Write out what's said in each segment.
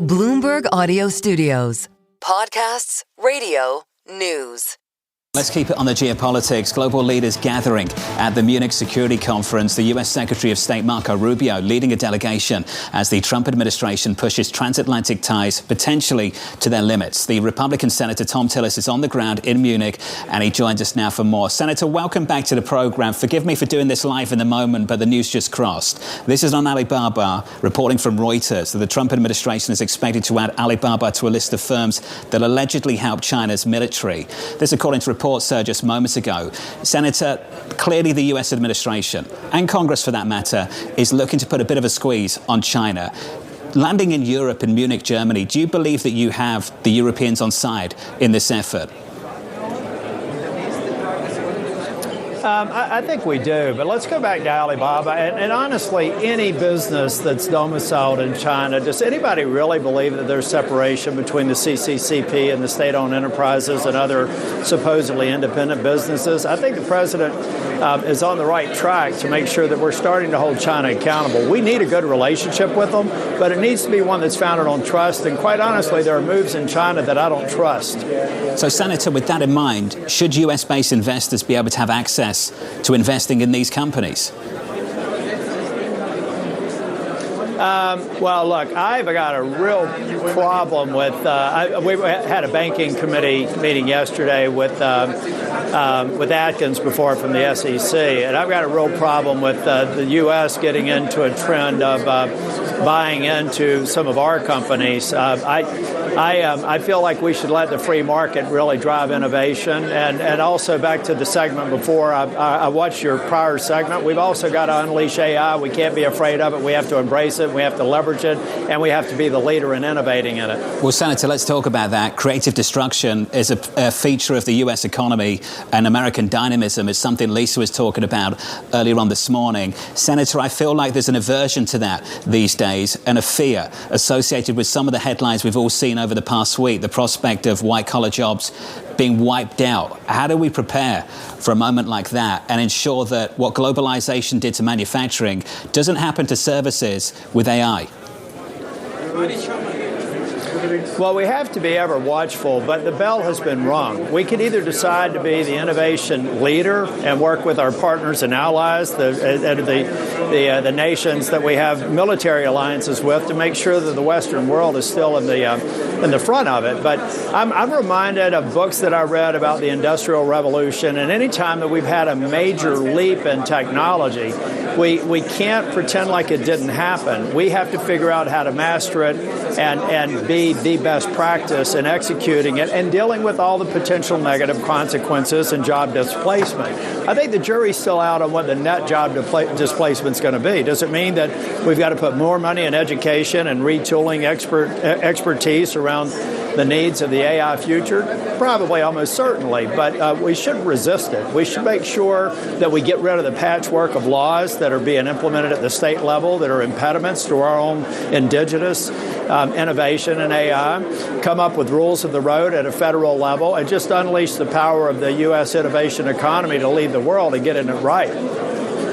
Bloomberg Audio Studios. Podcasts, radio, news. Let's keep it on the geopolitics. Global leaders gathering at the Munch Security Conference. The U.S. Secretary of State Marco Rubio leading a delegation as the Trump administration pushes transatlantic ties potentially to their limits. The Republican Senator Thom Tillis is on the ground in Munich, and he joins us now for more. Senator, welcome back to the program. Forgive me for doing this live in the moment, but the news just crossed. This is on Alibaba, reporting from Reuters that the Trump administration is expected to add Alibaba to a list of firms that allegedly help China's military. This according to reports just moments ago. Senator, clearly the U.S. administration, and Congress for that matter, is looking to put a bit of a squeeze on China. Landing in Europe, in Munich, Germany, do you believe that you have the Europeans on side in this effort? I think we do, but let's go back to Alibaba. And honestly, any business that's domiciled in China, does anybody really believe that there's separation between the CCCP and the state-owned enterprises and other supposedly independent businesses? I think the president is on the right track to make sure that we're starting to hold China accountable. We need a good relationship with them, but it needs to be one that's founded on trust. And quite honestly, there are moves in China that I don't trust. So, Senator, with that in mind, should U.S.-based investors be able to have access to investing in these companies? Well, look, I've got a real problem with. We had a banking committee meeting yesterday with Atkins before from the SEC, and I've got a real problem with the U.S. getting into a trend of buying into some of our companies. I feel like we should let the free market really drive innovation, and also back to the segment before. I watched your prior segment. We've also got to unleash AI. We can't be afraid of it. We have to embrace it. We have to leverage it, and we have to be the leader in innovating in it. Well, Senator, let's talk about that. Creative destruction is a feature of the U.S. economy, and American dynamism is something Lisa was talking about earlier on this morning. Senator, I feel like there's an aversion to that these days and a fear associated with some of the headlines we've all seen over the past week, the prospect of white-collar jobs being wiped out. How do we prepare for a moment like that and ensure that what globalization did to manufacturing doesn't happen to services with AI? Well, we have to be ever watchful, but the bell has been rung. We could either decide to be the innovation leader and work with our partners and allies, the nations that we have military alliances with, to make sure that the Western world is still in the front of it. But I'm reminded of books that I read about the Industrial Revolution, and any time that we've had a major leap in technology, we can't pretend like it didn't happen. We have to figure out how to master it and be the best practice in executing it and dealing with all the potential negative consequences and job displacement. I think the jury's still out on what the net job displacement is going to be. Does it mean that we've got to put more money in education and retooling expertise around the needs of the AI future? Probably, almost certainly, but we should resist it. We should make sure that we get rid of the patchwork of laws that are being implemented at the state level that are impediments to our own indigenous innovation in AI, come up with rules of the road at a federal level, and just unleash the power of the U.S. innovation economy to lead the world and getting it right.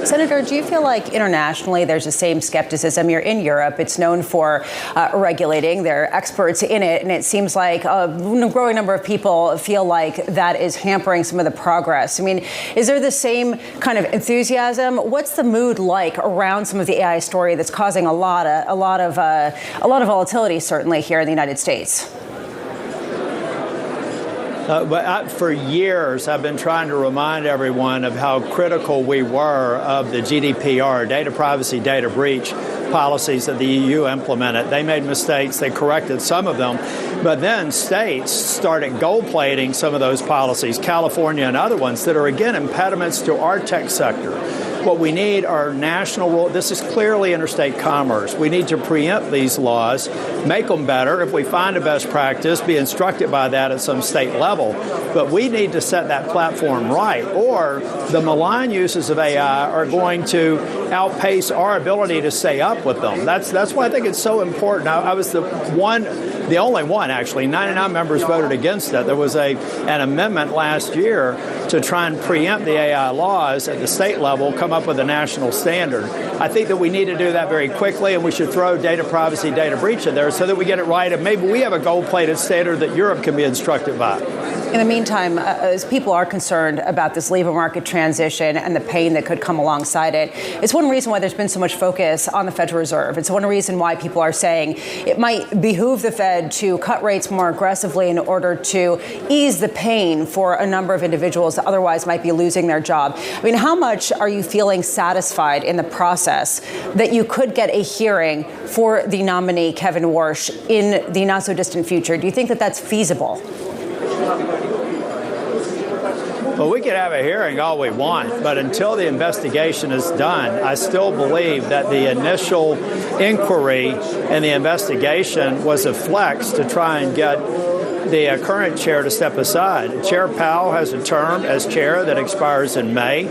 Senator, do you feel like internationally there's the same skepticism? You're in Europe. It's known for regulating. There are experts in it. And it seems like a growing number of people feel like that is hampering some of the progress. I mean, is there the same kind of enthusiasm? What's the mood like around some of the AI story that's causing a lot of volatility, certainly here in the United States? For years, I've been trying to remind everyone of how critical we were of the GDPR, data privacy, data breach policies that the EU implemented. They made mistakes. They corrected some of them. But then states started gold-plating some of those policies, California and other ones, that are, again, impediments to our tech sector. What we need are national rules. This is clearly interstate commerce. We need to preempt these laws, make them better. If we find a best practice, be instructed by that at some state level. But we need to set that platform right, or the malign uses of AI are going to outpace our ability to stay up with them. That's why I think it's so important. I was the only one, actually. 99 members voted against it. There was an amendment last year to try and preempt the AI laws at the state level, come come up with a national standard. I think that we need to do that very quickly, and we should throw data privacy, data breach in there so that we get it right, and maybe we have a gold-plated standard that Europe can be instructed by. In the meantime, as people are concerned about this labor market transition and the pain that could come alongside it, it's one reason why there's been so much focus on the Federal Reserve. It's one reason why people are saying it might behoove the Fed to cut rates more aggressively in order to ease the pain for a number of individuals that otherwise might be losing their job. I mean, how much are you feeling satisfied in the process that you could get a hearing for the nominee, Kevin Warsh, in the not so distant future? Do you think that that's feasible? Well, we can have a hearing all we want, but until the investigation is done, I still believe that the initial inquiry and the investigation was a flex to try and get the current chair to step aside. Chair Powell has a term as chair that expires in May.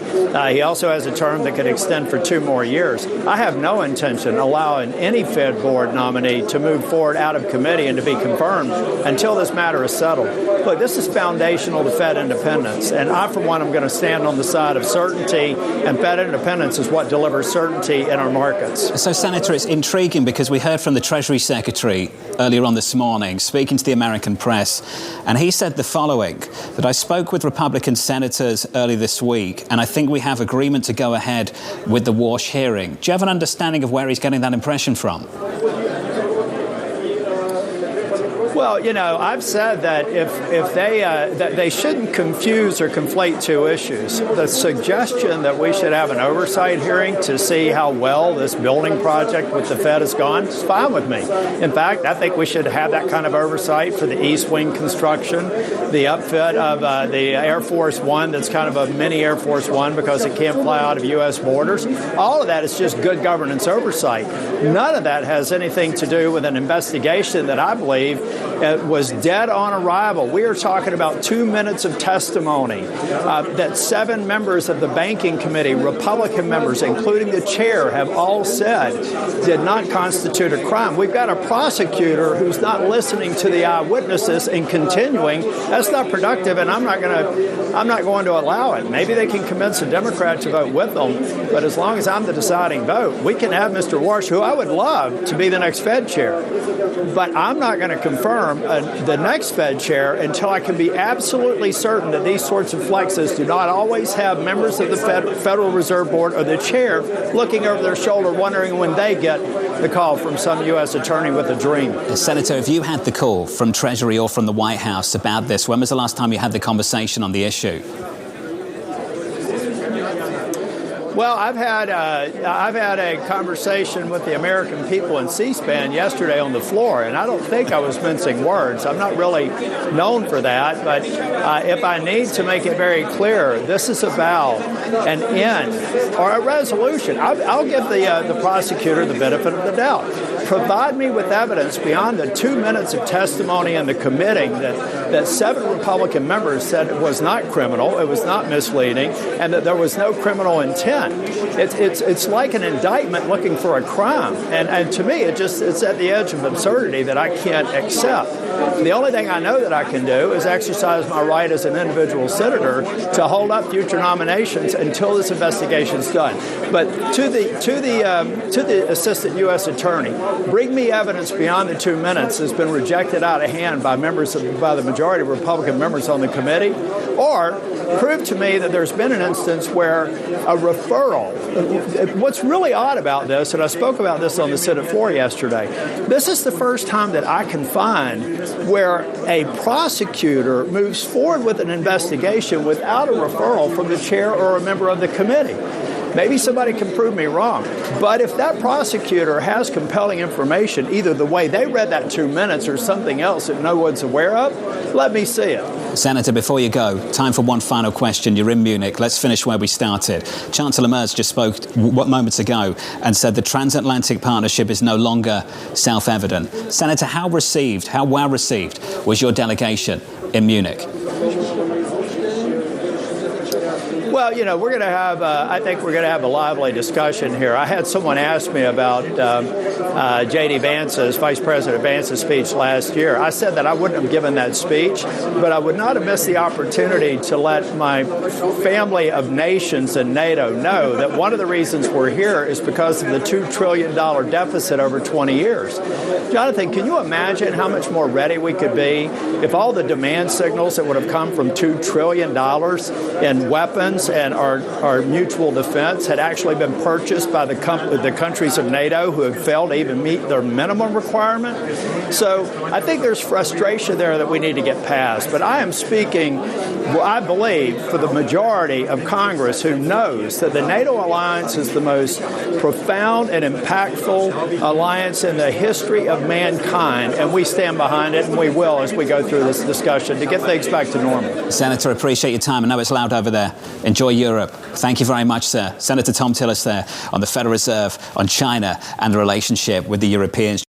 He also has a term that could extend for 2 more years. I have no intention allowing any Fed board nominee to move forward out of committee and to be confirmed until this matter is settled. Look, this is foundational to Fed independence, and I, for one, am going to stand on the side of certainty, and Fed independence is what delivers certainty in our markets. So, Senator, it's intriguing because we heard from the Treasury Secretary earlier on this morning, speaking to the American press, and he said the following, that I spoke with Republican senators early this week, and I think we have agreement to go ahead with the Warsh hearing. Do you have an understanding of where he's getting that impression from? Well, you know, I've said that if that they shouldn't confuse or conflate 2 issues. The suggestion that we should have an oversight hearing to see how well this building project with the Fed has gone is fine with me. In fact, I think we should have that kind of oversight for the East Wing construction, the upfit of the Air Force One that's kind of a mini Air Force One because it can't fly out of U.S. borders. All of that is just good governance oversight. None of that has anything to do with an investigation that I believe was dead on arrival. We are talking about 2 minutes of testimony that 7 members of the Banking Committee, Republican members, including the chair, have all said did not constitute a crime. We've got a prosecutor who's not listening to the eyewitnesses and continuing. That's not productive, and I'm not going to allow it. Maybe they can convince a Democrat to vote with them, but as long as I'm the deciding vote, we can have Mr. Warsh, who I would love to be the next Fed chair. But I'm not going to confirm the next Fed chair until I can be absolutely certain that these sorts of flexes do not always have members of the Federal Reserve Board or the chair looking over their shoulder, wondering when they get the call from some U.S. attorney with a dream. Senator, if you had the call from Treasury or from the White House about this, when was the last time you had the conversation on the issue? Well, I've had a conversation with the American people in C-SPAN yesterday on the floor, and I don't think I was mincing words. I'm not really known for that, but if I need to make it very clear, this is about an end or a resolution. I'll give the prosecutor the benefit of the doubt. Provide me with evidence beyond the 2 minutes of testimony in the committee that 7 Republican members said it was not criminal, it was not misleading, and that there was no criminal intent. It's like an indictment looking for a crime, and to me it's at the edge of absurdity that I can't accept. The only thing I know that I can do is exercise my right as an individual senator to hold up future nominations until this investigation is done. But to the assistant U.S. attorney, bring me evidence beyond the 2 minutes has been rejected out of hand by the majority of Republican members on the committee, or prove to me that there's been an instance where a referral. What's really odd about this, and I spoke about this on the Senate floor yesterday, this is the first time that I can find where a prosecutor moves forward with an investigation without a referral from the chair or a member of the committee. Maybe somebody can prove me wrong. But if that prosecutor has compelling information, either the way they read that 2 minutes or something else that no one's aware of, let me see it. Senator, before you go, time for one final question. You're in Munich. Let's finish where we started. Chancellor Merz just spoke moments ago and said the transatlantic partnership is no longer self-evident. Senator, how well received was your delegation in Munich? Well, we're going to have, I think we're going to have a lively discussion here. I had someone ask me about J.D. Vance's, Vice President Vance's speech last year. I said that I wouldn't have given that speech, but I would not have missed the opportunity to let my family of nations in NATO know that one of the reasons we're here is because of the $2 trillion deficit over 20 years. Jonathan, can you imagine how much more ready we could be if all the demand signals that would have come from $2 trillion in weapons and our mutual defense had actually been purchased by the countries of NATO who have failed to even meet their minimum requirement? So I think there's frustration there that we need to get past. But I am speaking, I believe, for the majority of Congress who knows that the NATO alliance is the most profound and impactful alliance in the history of mankind, and we stand behind it, and we will as we go through this discussion to get things back to normal. Senator, appreciate your time. I know it's loud over there. Enjoy Europe. Thank you very much, sir. Senator Thom Tillis there on the Federal Reserve, on China and the relationship with the Europeans.